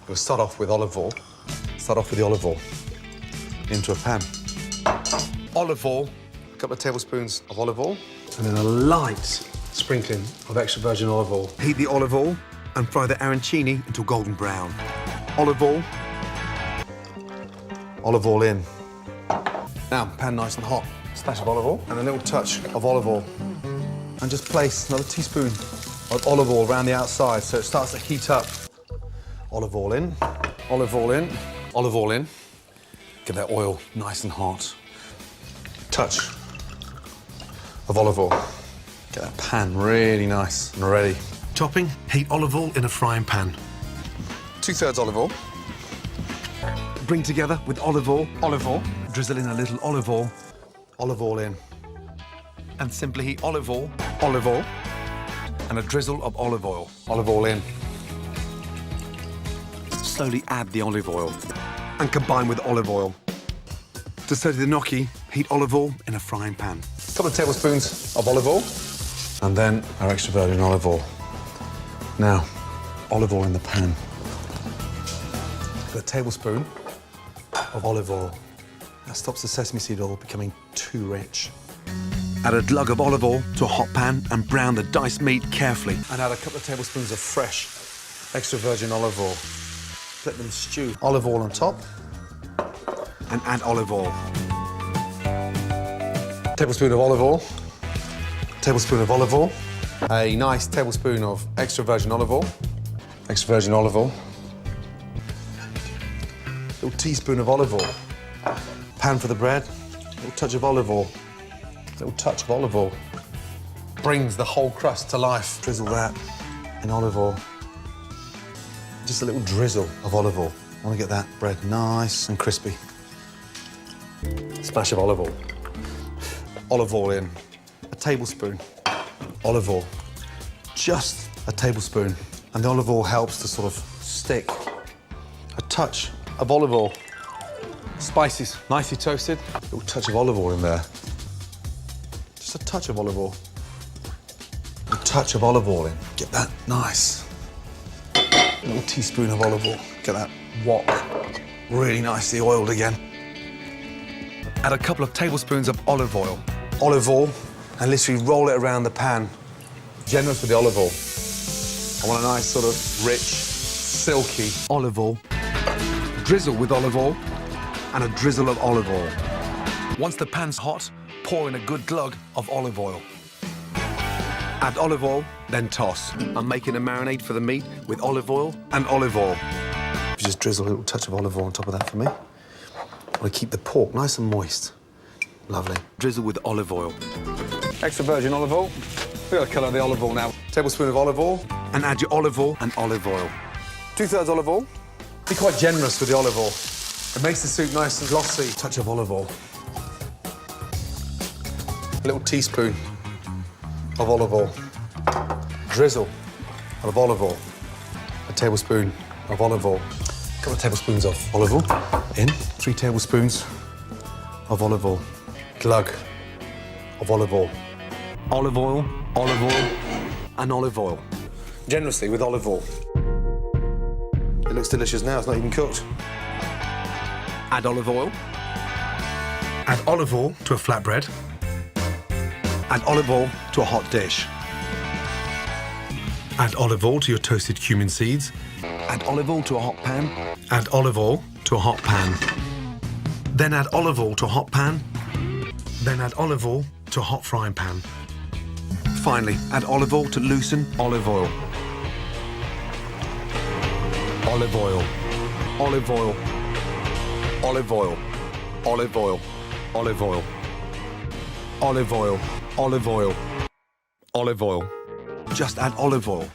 We'll start off with olive oil. Start off with the olive oil into a pan. Olive oil, a couple of tablespoons of olive oil, and then a light sprinkling of extra virgin olive oil. Heat the olive oil and fry the arancini until golden brown. Olive oil in. Now, pan nice and hot. Splash of olive oil and a little touch of olive oil. And just place another teaspoon of olive oil around the outside so it starts to heat up. Olive oil in, olive oil in, olive oil in. Get that oil nice and hot. Touch of olive oil. Get that pan really nice and ready. Topping, heat olive oil in a frying pan. 2/3 olive oil. Bring together with olive oil. Drizzle in a little olive oil in. And simply heat olive oil, and a drizzle of olive oil in. Slowly add the olive oil and combine with olive oil. To study the gnocchi, heat olive oil in a frying pan. A couple of tablespoons of olive oil, and then our extra virgin olive oil. Now, olive oil in the pan. A tablespoon of olive oil. That stops the sesame seed oil becoming too rich. Add a glug of olive oil to a hot pan and brown the diced meat carefully. And add a couple of tablespoons of fresh extra virgin olive oil. Let them stew. Olive oil on top, and add olive oil. Tablespoon of olive oil. Tablespoon of olive oil. A nice tablespoon of extra virgin olive oil. Extra virgin olive oil. Little teaspoon of olive oil. Pan for the bread. Little touch of olive oil. Little touch of olive oil. Brings the whole crust to life. Drizzle that in olive oil. Just a little drizzle of olive oil. I want to get that bread nice and crispy. Splash of olive oil. Olive oil in. A tablespoon. Olive oil. Just a tablespoon. And the olive oil helps to sort of stick. A touch of olive oil. Spices, nicely toasted. A little touch of olive oil in there. Just a touch of olive oil. A touch of olive oil in. Get that nice. A little teaspoon of olive oil. Get that wok really nicely oiled again. Add a couple of tablespoons of olive oil. Olive oil, and literally roll it around the pan. Generous with the olive oil. I want a nice sort of rich, silky olive oil. Drizzle with olive oil, and a drizzle of olive oil. Once the pan's hot, pour in a good glug of olive oil. Add olive oil, then toss. I'm making a marinade for the meat with olive oil and olive oil. Just drizzle a little touch of olive oil on top of that for me. I want to keep the pork nice and moist. Lovely. Drizzle with olive oil. Extra virgin olive oil. Look at the colour of the olive oil now. Tablespoon of olive oil. And add your olive oil and olive oil. 2/3 olive oil. Be quite generous with the olive oil. It makes the soup nice and glossy. Touch of olive oil. A little teaspoon of olive oil. Drizzle of olive oil. A tablespoon of olive oil. A couple of tablespoons of olive oil in. 3 tablespoons of olive oil. Glug of olive oil. Olive oil, and olive oil. Generously with olive oil. It looks delicious now, it's not even cooked. Add olive oil. Add olive oil to a flatbread. Add olive oil to a hot dish. Add olive oil to your toasted cumin seeds. Add olive oil to a hot pan. Add olive oil to a hot pan. Then add olive oil to a hot pan. Then add olive oil to a hot frying pan. Finally, add olive oil to loosen olive oil. Olive oil. Olive oil. Olive oil. Olive oil. Olive oil. Olive oil. Olive oil. Olive oil. Just add olive oil.